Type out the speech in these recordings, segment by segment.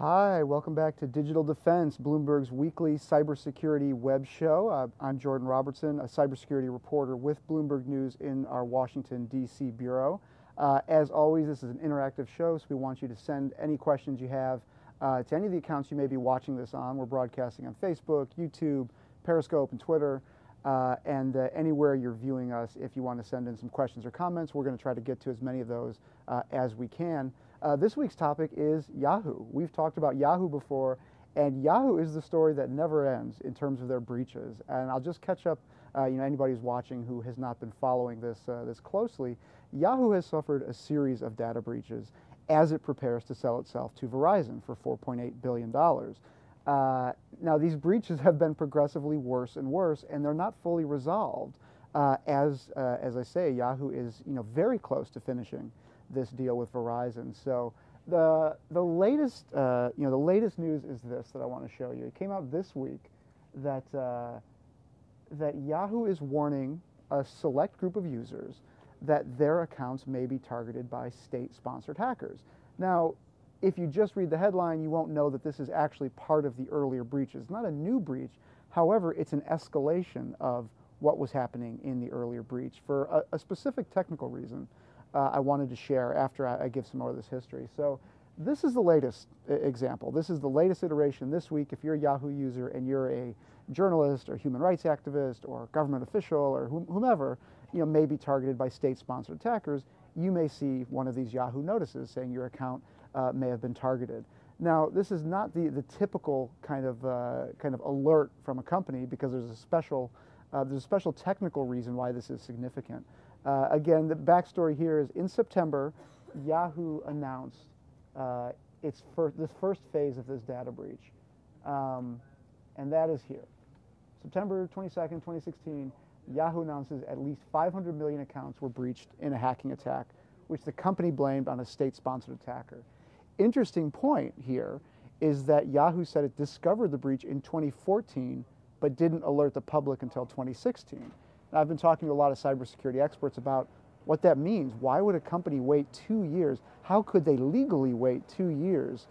Hi, welcome back to Digital Defense, Bloomberg's weekly cybersecurity web show. I'm Jordan Robertson, a cybersecurity reporter with Bloomberg News in our Washington, D.C. bureau. As always, this is an interactive show, so we want you to send any questions you have to any of the accounts you may be watching this on. We're broadcasting on Facebook, YouTube, Periscope, and Twitter, and anywhere you're viewing us. If you want to send in some questions or comments, we're going to try to get to as many of those as we can. This week's topic is Yahoo. We've talked about Yahoo before, and Yahoo is the story that never ends in terms of their breaches. And I'll just catch up, anybody who's watching who has not been following this closely. Yahoo has suffered a series of data breaches as it prepares to sell itself to Verizon for $4.8 billion. Now, these breaches have been progressively worse and worse, and they're not fully resolved. As I say, Yahoo is very close to finishing this deal with Verizon. So the latest the latest news is this that I want to show you. It came out this week that that Yahoo is warning a select group of users that their accounts may be targeted by state-sponsored hackers. Now, if you just read the headline, you won't know that this is actually part of the earlier breaches. It's not a new breach. However, it's an escalation of what was happening in the earlier breach for a specific technical reason I wanted to share after I give some more of this history. So this is the latest example. This is the latest iteration this week. If you're a Yahoo user and you're a journalist or human rights activist or government official or whomever may be targeted by state-sponsored attackers, you may see one of these Yahoo notices saying your account may have been targeted. Now, this is not the typical kind of alert from a company, because there's a special technical reason why this is significant. Again, the backstory here is in September, Yahoo announced this first phase of this data breach, and that is here. September 22nd, 2016, Yahoo announces at least 500 million accounts were breached in a hacking attack, which the company blamed on a state-sponsored attacker. Interesting point here is that Yahoo said it discovered the breach in 2014, but didn't alert the public until 2016. I've been talking to a lot of cybersecurity experts about what that means. Why would a company wait 2 years? How could they legally wait 2 years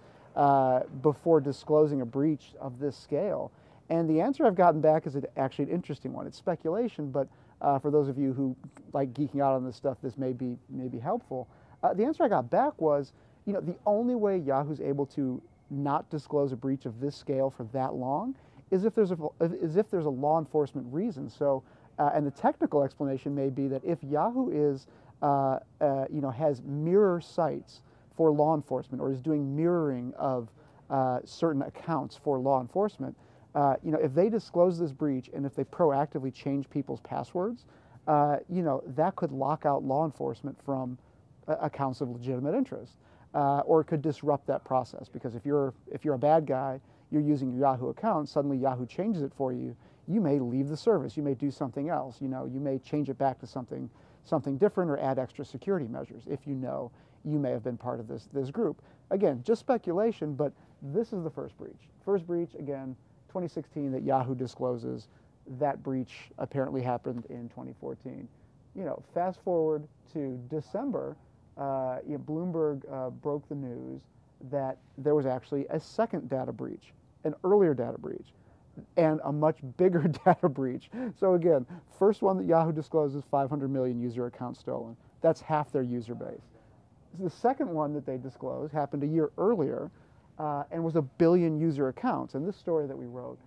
before disclosing a breach of this scale? And the answer I've gotten back is actually an interesting one. It's speculation, but for those of you who like geeking out on this stuff, this may be helpful. The answer I got back was, the only way Yahoo's able to not disclose a breach of this scale for that long is if there's a law enforcement reason. So. And the technical explanation may be that if Yahoo is, has mirror sites for law enforcement, or is doing mirroring of certain accounts for law enforcement, if they disclose this breach and if they proactively change people's passwords, that could lock out law enforcement from accounts of legitimate interest, or it could disrupt that process. Because if you're a bad guy, you're using your Yahoo account, suddenly Yahoo changes it for you. You may leave the service. You may do something else. You may change it back to something different, or add extra security measures if you may have been part of this group. Again, just speculation, but this is the first breach. First breach, again, 2016, that Yahoo discloses. That breach apparently happened in 2014. Fast forward to December, Bloomberg broke the news that there was actually a second data breach, an earlier data breach, and a much bigger data breach. So again, first one that Yahoo discloses, 500 million user accounts stolen. That's half their user base. The second one that they disclosed happened a year earlier, and was 1 billion user accounts. And this story that we wrote,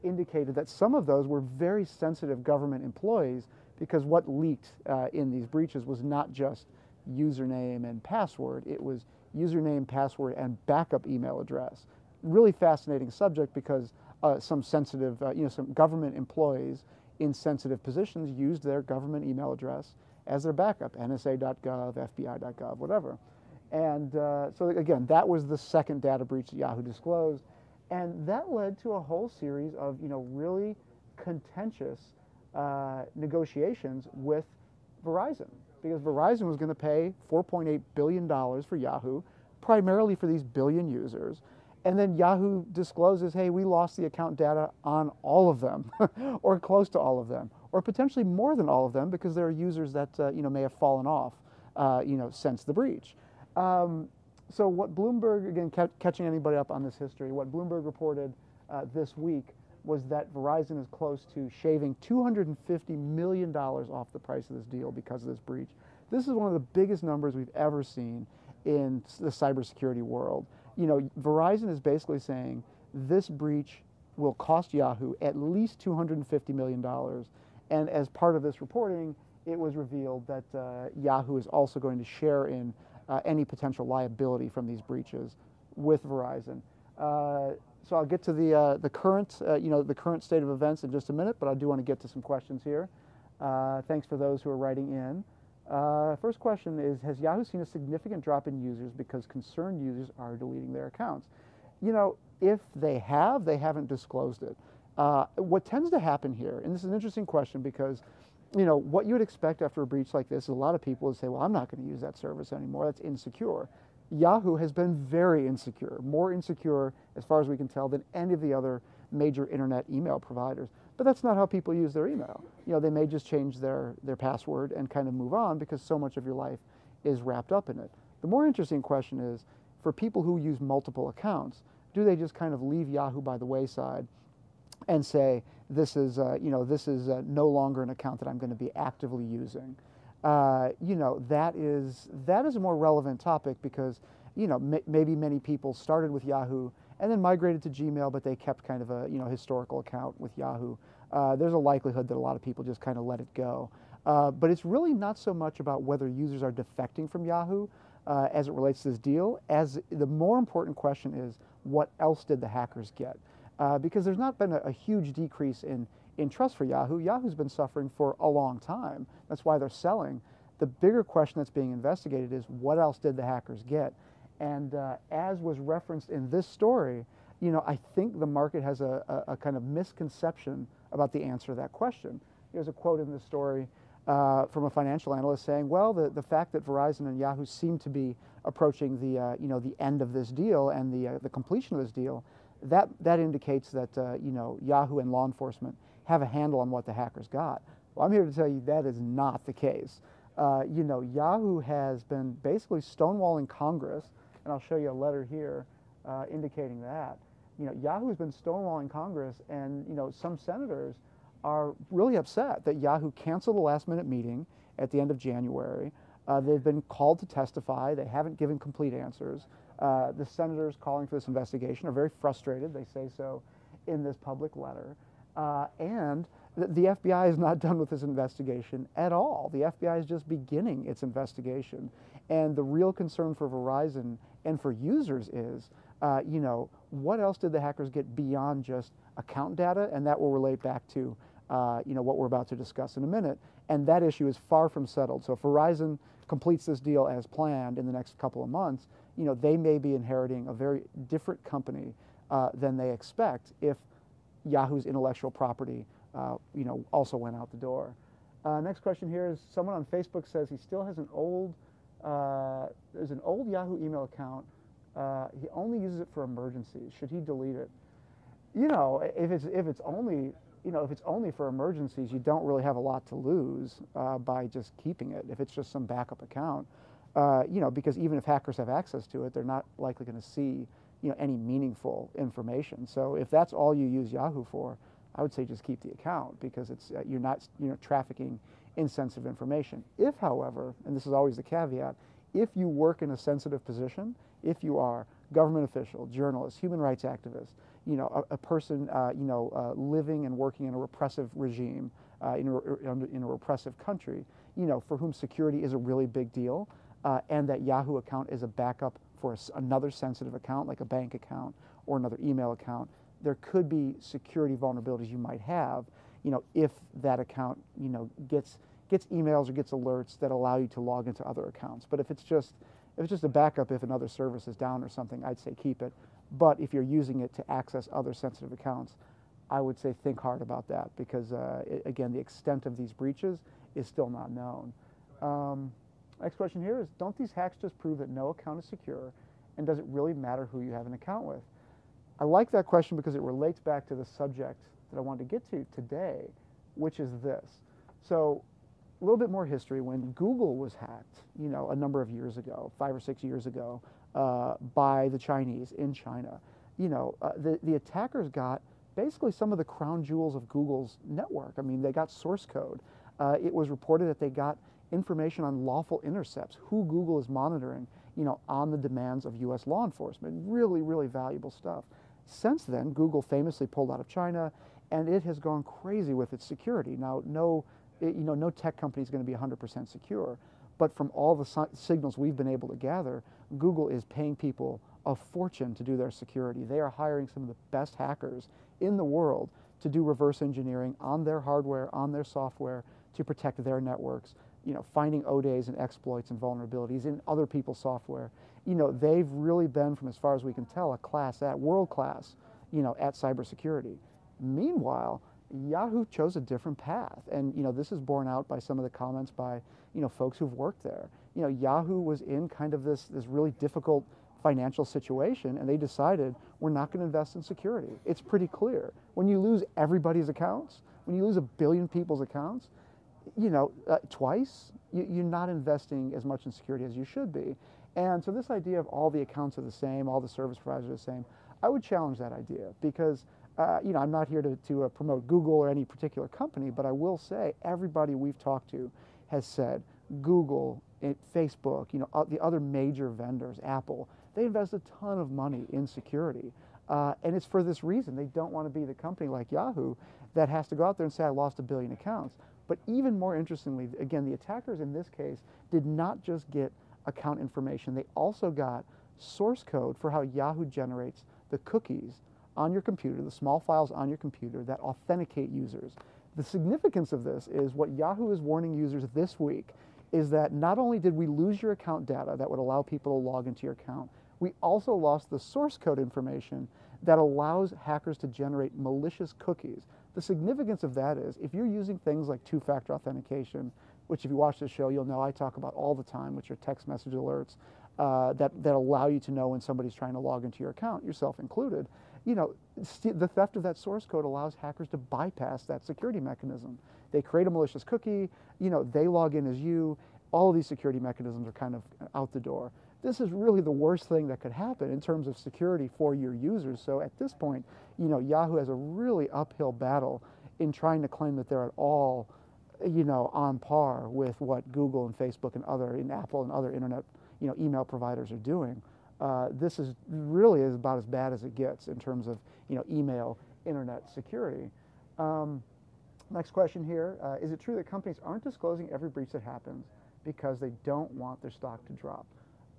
indicated that some of those were very sensitive government employees, because what leaked in these breaches was not just username and password. It was username, password, and backup email address. Really fascinating subject, because some sensitive, some government employees in sensitive positions used their government email address as their backup, NSA.gov, FBI.gov, whatever. And so again, that was the second data breach that Yahoo disclosed, and that led to a whole series of really contentious negotiations with Verizon, because Verizon was going to pay $4.8 billion for Yahoo, primarily for these billion users. And then Yahoo discloses, hey, we lost the account data on all of them, or close to all of them, or potentially more than all of them, because there are users that may have fallen off, since the breach. So what Bloomberg, again, catching anybody up on this history, what Bloomberg reported this week was that Verizon is close to shaving $250 million off the price of this deal because of this breach. This is one of the biggest numbers we've ever seen in the cybersecurity world. You know, Verizon is basically saying this breach will cost Yahoo at least $250 million. And as part of this reporting, it was revealed that Yahoo is also going to share in any potential liability from these breaches with Verizon. So I'll get to the current, the current state of events in just a minute, but I do want to get to some questions here. Thanks for those who are writing in. First question is, has Yahoo seen a significant drop in users because concerned users are deleting their accounts? You know, if they have, they haven't disclosed it. What tends to happen here, and this is an interesting question because, you know, what you would expect after a breach like this is a lot of people would say, well, I'm not going to use that service anymore. That's insecure. Yahoo has been very insecure, more insecure, as far as we can tell, than any of the other major internet email providers. But that's not how people use their email. You know, they may just change their password and kind of move on because so much of your life is wrapped up in it. The more interesting question is, for people who use multiple accounts, do they just kind of leave Yahoo by the wayside and say, this is no longer an account that I'm going to be actively using? You know, that is a more relevant topic because, you know, maybe many people started with Yahoo and then migrated to Gmail, but they kept kind of a, you know, historical account with Yahoo. There's a likelihood that a lot of people just kind of let it go. But it's really not so much about whether users are defecting from Yahoo as it relates to this deal, as the more important question is, what else did the hackers get? Because there's not been a huge decrease in trust for Yahoo. Yahoo's been suffering for a long time. That's why they're selling. The bigger question that's being investigated is, what else did the hackers get? And as was referenced in this story, you know, I think the market has a kind of misconception about the answer to that question. There's a quote in this story from a financial analyst saying, well, the fact that Verizon and Yahoo seem to be approaching the end of this deal and the completion of this deal, that indicates that Yahoo and law enforcement have a handle on what the hackers got. Well, I'm here to tell you that is not the case. Yahoo has been basically stonewalling Congress, and I'll show you a letter here indicating that. You know, Yahoo has been stonewalling Congress, and some senators are really upset that Yahoo canceled the last-minute meeting at the end of January. They've been called to testify. They haven't given complete answers. The senators calling for this investigation are very frustrated. They say so in this public letter. And the FBI is not done with this investigation at all. The FBI is just beginning its investigation. And the real concern for Verizon and for users is, what else did the hackers get beyond just account data? And that will relate back to, what we're about to discuss in a minute. And that issue is far from settled. So if Verizon completes this deal as planned in the next couple of months, they may be inheriting a very different company than they expect if Yahoo's intellectual property, also went out the door. Next question here is, someone on Facebook says he still has an old Yahoo email account. He only uses it for emergencies. Should he delete it? If it's only for emergencies, you don't really have a lot to lose by just keeping it. If it's just some backup account, because even if hackers have access to it, they're not likely going to see any meaningful information. So if that's all you use Yahoo for, I would say just keep the account, because it's you're not trafficking in sensitive information. If, however, and this is always the caveat, if you work in a sensitive position, if you are government official, journalist, human rights activist, a person living and working in a repressive regime, in a repressive country, for whom security is a really big deal, and that Yahoo account is a backup for another sensitive account, like a bank account or another email account, there could be security vulnerabilities you might have, if that account, gets emails or gets alerts that allow you to log into other accounts. But if it's just a backup, if another service is down or something, I'd say keep it. But if you're using it to access other sensitive accounts, I would say think hard about that, because again, the extent of these breaches is still not known. Next question here is, don't these hacks just prove that no account is secure, and does it really matter who you have an account with? I like that question because it relates back to the subject that I wanted to get to today, which is this. So a little bit more history. When Google was hacked, a number of years ago, 5 or 6 years ago, by the Chinese in China. The attackers got basically some of the crown jewels of Google's network. I mean, they got source code. It was reported that they got information on lawful intercepts, who Google is monitoring, on the demands of U.S. law enforcement. Really, really valuable stuff. Since then, Google famously pulled out of China, and it has gone crazy with its security. Now, no tech company is going to be 100% secure, but from all the signals we've been able to gather, Google is paying people a fortune to do their security. They are hiring some of the best hackers in the world to do reverse engineering on their hardware, on their software, to protect their networks, finding ODAs and exploits and vulnerabilities in other people's software. They've really been, from as far as we can tell, world class, at cybersecurity. Meanwhile, Yahoo chose a different path, and this is borne out by some of the comments by folks who've worked there. Yahoo was in kind of this really difficult financial situation, and they decided we're not going to invest in security. It's pretty clear. When you lose everybody's accounts, when you lose 1 billion people's accounts, twice, you're not investing as much in security as you should be. And so this idea of all the accounts are the same, all the service providers are the same, I would challenge that idea because I'm not here to promote Google or any particular company, but I will say everybody we've talked to has said Google, Facebook, the other major vendors, Apple, they invest a ton of money in security. And it's for this reason. They don't want to be the company like Yahoo that has to go out there and say, I lost 1 billion accounts. But even more interestingly, again, the attackers in this case did not just get account information. They also got source code for how Yahoo generates the cookies on your computer, the small files on your computer that authenticate users. The significance of this is what Yahoo is warning users this week is that not only did we lose your account data that would allow people to log into your account, we also lost the source code information that allows hackers to generate malicious cookies. The significance of that is if you're using things like two-factor authentication, which if you watch this show, you'll know I talk about all the time, which are text message alerts that allow you to know when somebody's trying to log into your account, yourself included. The theft of that source code allows hackers to bypass that security mechanism. They create a malicious cookie, they log in as you. All of these security mechanisms are kind of out the door. This is really the worst thing that could happen in terms of security for your users. So at this point, Yahoo has a really uphill battle in trying to claim that they're at all, on par with what Google and Facebook and Apple and other internet, email providers are doing. This is really about as bad as it gets in terms of, email, internet security. Next question here, is it true that companies aren't disclosing every breach that happens because they don't want their stock to drop?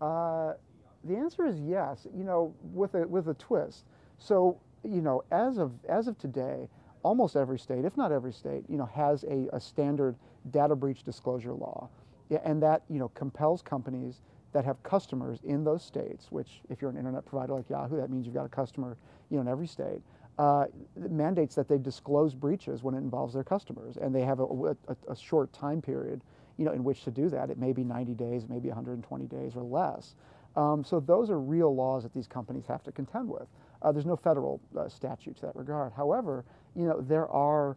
The answer is yes, with a twist. So, as of today, almost every state, if not every state, has a standard data breach disclosure law, and that compels companies that have customers in those states. Which, if you're an internet provider like Yahoo, that means you've got a customer, in every state. Mandates that they disclose breaches when it involves their customers, and they have a short time period, in which to do that. It may be 90 days, it may be 120 days or less. So those are real laws that these companies have to contend with. There's no federal statute to that regard. However, there are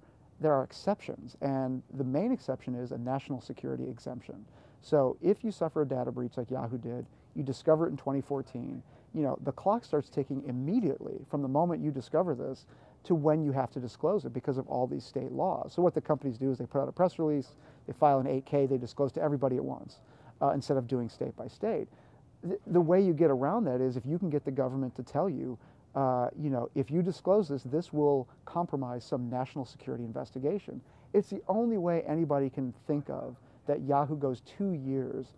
exceptions, and the main exception is a national security exemption. So if you suffer a data breach like Yahoo did, you discover it in 2014, the clock starts ticking immediately from the moment you discover this to when you have to disclose it because of all these state laws. So what the companies do is they put out a press release, they file an 8K, they disclose to everybody at once instead of doing state by state. The way you get around that is if you can get the government to tell you, if you disclose this, this will compromise some national security investigation. It's the only way anybody can think of that Yahoo goes 2 years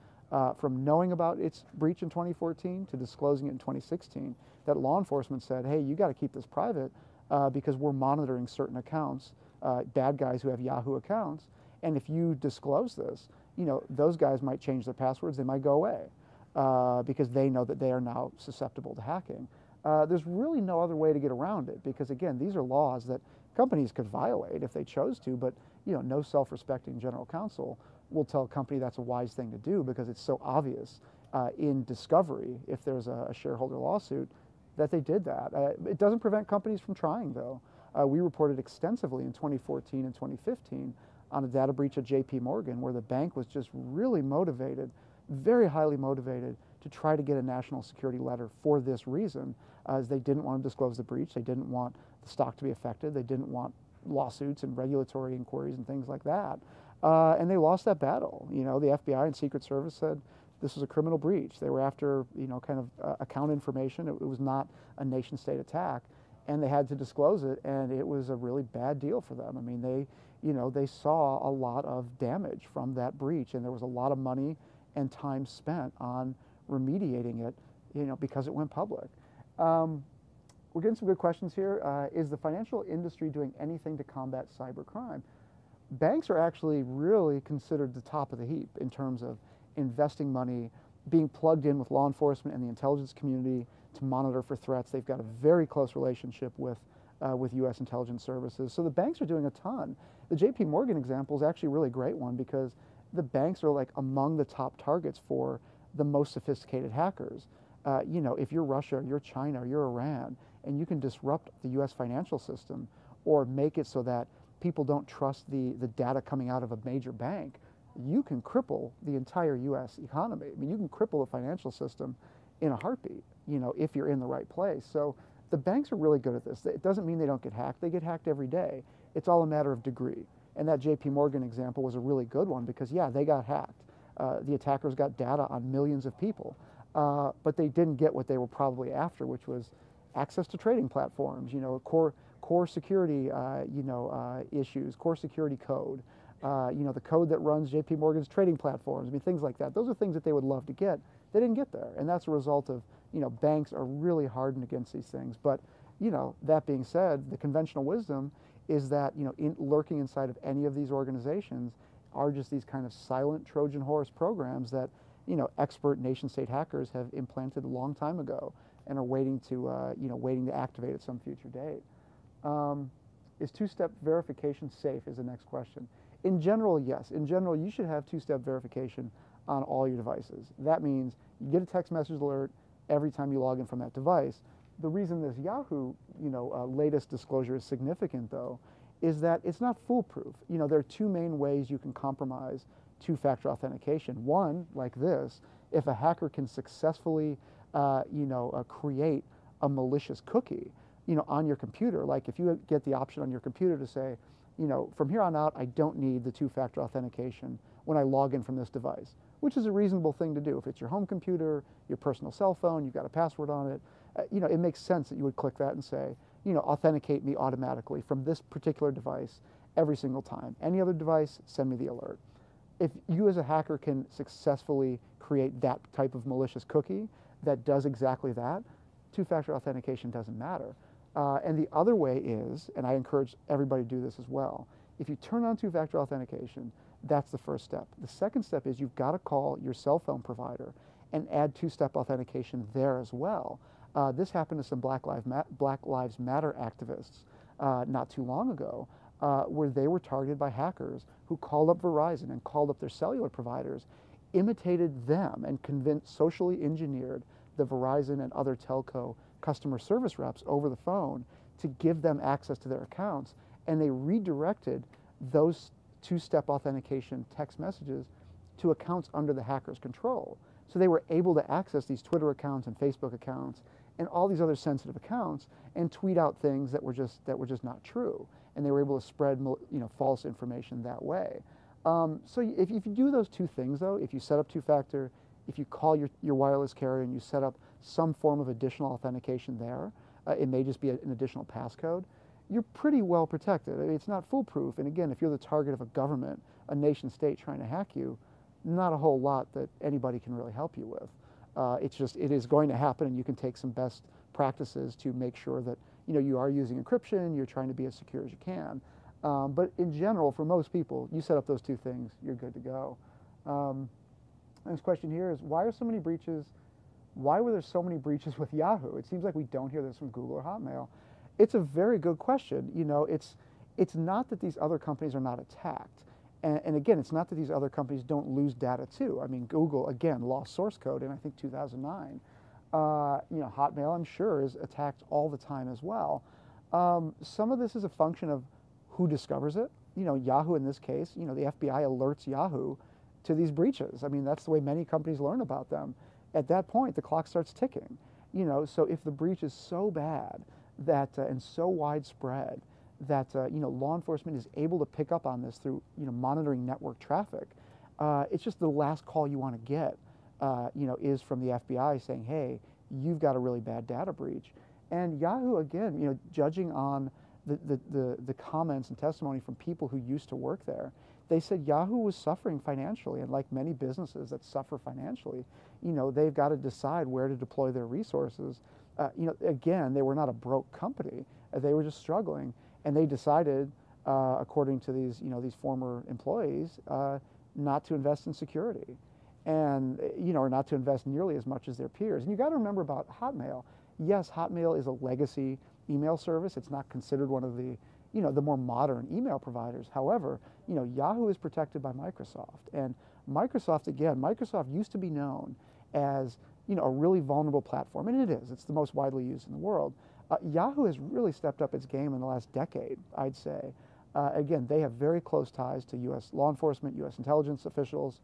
from knowing about its breach in 2014 to disclosing it in 2016, that law enforcement said, hey, you got to keep this private because we're monitoring certain accounts, bad guys who have Yahoo accounts, and if you disclose this, those guys might change their passwords, they might go away because they know that they are now susceptible to hacking. There's really no other way to get around it because, again, these are laws that companies could violate if they chose to, but no self-respecting general counsel will tell a company that's a wise thing to do because it's so obvious in discovery, if there's a shareholder lawsuit, that they did that. It doesn't prevent companies from trying, though. We reported extensively in 2014 and 2015 on a data breach at JP Morgan where the bank was just really motivated, very highly motivated, to try to get a national security letter for this reason, as they didn't want to disclose the breach. They didn't want the stock to be affected. They didn't want lawsuits and regulatory inquiries and things like that. And they lost that battle. You know, the FBI and Secret Service said this was a criminal breach. They were after, you know, kind of account information. It was not a nation state attack, and they had to disclose it, and it was a really bad deal for them. I mean, they saw a lot of damage from that breach, and there was a lot of money and time spent on remediating it, you know, because it went public. We're getting some good questions here. Is the financial industry doing anything to combat cybercrime? Banks are actually really considered the top of the heap in terms of investing money, being plugged in with law enforcement and the intelligence community to monitor for threats. They've got a very close relationship with U.S. intelligence services. So the banks are doing a ton. The J.P. Morgan example is actually a really great one because the banks are like among the top targets for the most sophisticated hackers. You know, if you're Russia, you're China, you're Iran, and you can disrupt the U.S. financial system or make it so that people don't trust the data coming out of a major bank, you can cripple the entire U.S. economy. I mean, you can cripple the financial system in a heartbeat, you know, if you're in the right place. So the banks are really good at this. It doesn't mean they don't get hacked. They get hacked every day. It's all a matter of degree. And that J.P. Morgan example was a really good one because, yeah, they got hacked. The attackers got data on millions of people, but they didn't get what they were probably after, which was access to trading platforms, you know, core security, issues, core security code, you know, the code that runs J.P. Morgan's trading platforms. I mean, things like that. Those are things that they would love to get. They didn't get there, and that's a result of, you know, banks are really hardened against these things. But, you know, that being said, the conventional wisdom is that, you know, lurking inside of any of these organizations are just these kind of silent Trojan horse programs that, you know, expert nation-state hackers have implanted a long time ago and are waiting to, waiting to activate at some future date. Is two-step verification safe is the next question. In general, yes. In general, you should have two-step verification on all your devices. That means you get a text message alert every time you log in from that device. The reason this Yahoo, latest disclosure is significant, though, is that it's not foolproof. You know, there are two main ways you can compromise two-factor authentication. One, like this, if a hacker can successfully, create a malicious cookie, you know, on your computer. Like if you get the option on your computer to say, you know, from here on out, I don't need the two-factor authentication when I log in from this device, which is a reasonable thing to do. If it's your home computer, your personal cell phone, you've got a password on it, it makes sense that you would click that and say, you know, authenticate me automatically from this particular device every single time. Any other device, send me the alert. If you as a hacker can successfully create that type of malicious cookie that does exactly that, two-factor authentication doesn't matter. And the other way is, and I encourage everybody to do this as well, if you turn on two-factor authentication, that's the first step. The second step is you've got to call your cell phone provider and add two-step authentication there as well. This happened to some Black Lives Matter activists not too long ago, where they were targeted by hackers who called up Verizon and called up their cellular providers, imitated them and socially engineered the Verizon and other telco customer service reps over the phone to give them access to their accounts, and they redirected those two-step authentication text messages to accounts under the hacker's control. So they were able to access these Twitter accounts and Facebook accounts and all these other sensitive accounts and tweet out things that were just not true, and they were able to spread, you know, false information that way. So if you do those two things, though, if you set up two-factor, if you call your wireless carrier and you set up some form of additional authentication there, it may just be an additional passcode, you're pretty well protected. I mean, it's not foolproof, and again, if you're the target of a government, a nation state trying to hack you, not a whole lot that anybody can really help you with. It is going to happen, and you can take some best practices to make sure that, you know, you are using encryption, you're trying to be as secure as you can. But in general, for most people, you set up those two things, you're good to go. Next question here is, why were there so many breaches with Yahoo? It seems like we don't hear this from Google or Hotmail. It's a very good question. You know, it's not that these other companies are not attacked. And again, it's not that these other companies don't lose data too. I mean, Google, again, lost source code in, I think, 2009. Hotmail, I'm sure, is attacked all the time as well. Some of this is a function of who discovers it. You know, Yahoo in this case, you know, the FBI alerts Yahoo to these breaches. I mean, that's the way many companies learn about them. at that point, the clock starts ticking. You know, so if the breach is so bad that and so widespread that you know, law enforcement is able to pick up on this through, you know, monitoring network traffic, it's just the last call you want to get, you know, is from the FBI saying, hey, you've got a really bad data breach. And Yahoo, again, you know, judging on the comments and testimony from people who used to work there, they said Yahoo was suffering financially, and like many businesses that suffer financially, you know, they've got to decide where to deploy their resources. You know, again, they were not a broke company; they were just struggling, and they decided, according to these, you know, these former employees, not to invest in security, and you know, or not to invest nearly as much as their peers. And you got to remember about Hotmail. Yes, Hotmail is a legacy email service. It's not considered one of the, you know, the more modern email providers. However, you know, Yahoo is protected by Microsoft, and Microsoft, again, Microsoft used to be known as, you know, a really vulnerable platform, and it is. It's the most widely used in the world. Yahoo has really stepped up its game in the last decade, I'd say. Again, they have very close ties to U.S. law enforcement, U.S. intelligence officials,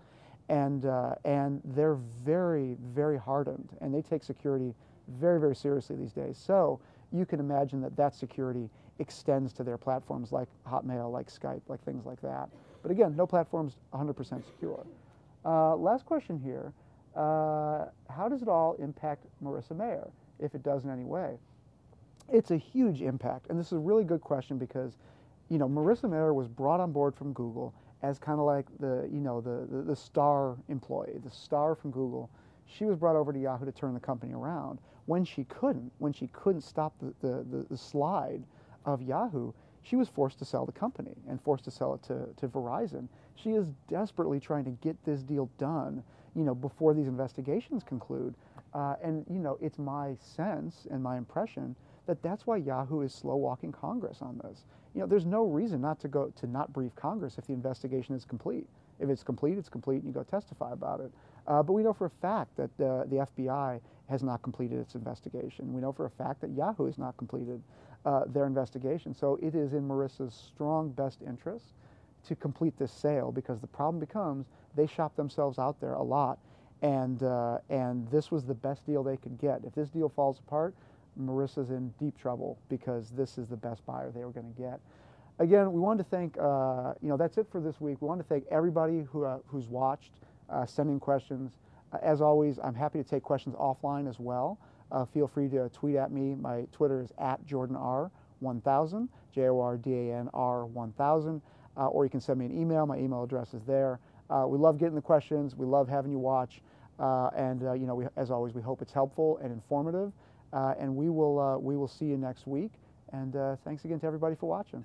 and they're very, very hardened, and they take security very, very seriously these days. So you can imagine that that security extends to their platforms like Hotmail, like Skype, like things like that. But again, no platform's 100% secure. Last question here. How does it all impact Marissa Mayer, if it does in any way? It's a huge impact, and this is a really good question because, you know, Marissa Mayer was brought on board from Google as kind of like the, you know, the star employee, the star from Google. She was brought over to Yahoo to turn the company around. When she couldn't stop the slide of Yahoo, she was forced to sell the company and forced to sell it to Verizon. She is desperately trying to get this deal done, you know, before these investigations conclude. And, you know, it's my sense and my impression that that's why Yahoo is slow walking Congress on this. You know, there's no reason not to not brief Congress if the investigation is complete. If it's complete, it's complete, and you go testify about it. But we know for a fact that the FBI has not completed its investigation. We know for a fact that Yahoo has not completed their investigation. So it is in Marissa's strong best interest to complete this sale, because the problem becomes they shop themselves out there a lot, and this was the best deal they could get. If this deal falls apart, Marissa's in deep trouble, because this is the best buyer they were going to get. Again, we wanted to thank, you know, that's it for this week. We want to thank everybody who's watched, sending questions. As always, I'm happy to take questions offline as well. Feel free to tweet at me. My Twitter is @JordanR1000, JORDANR1000, or you can send me an email. My email address is there. We love getting the questions. We love having you watch. And you know, as always, we hope it's helpful and informative. And we will see you next week. And thanks again to everybody for watching.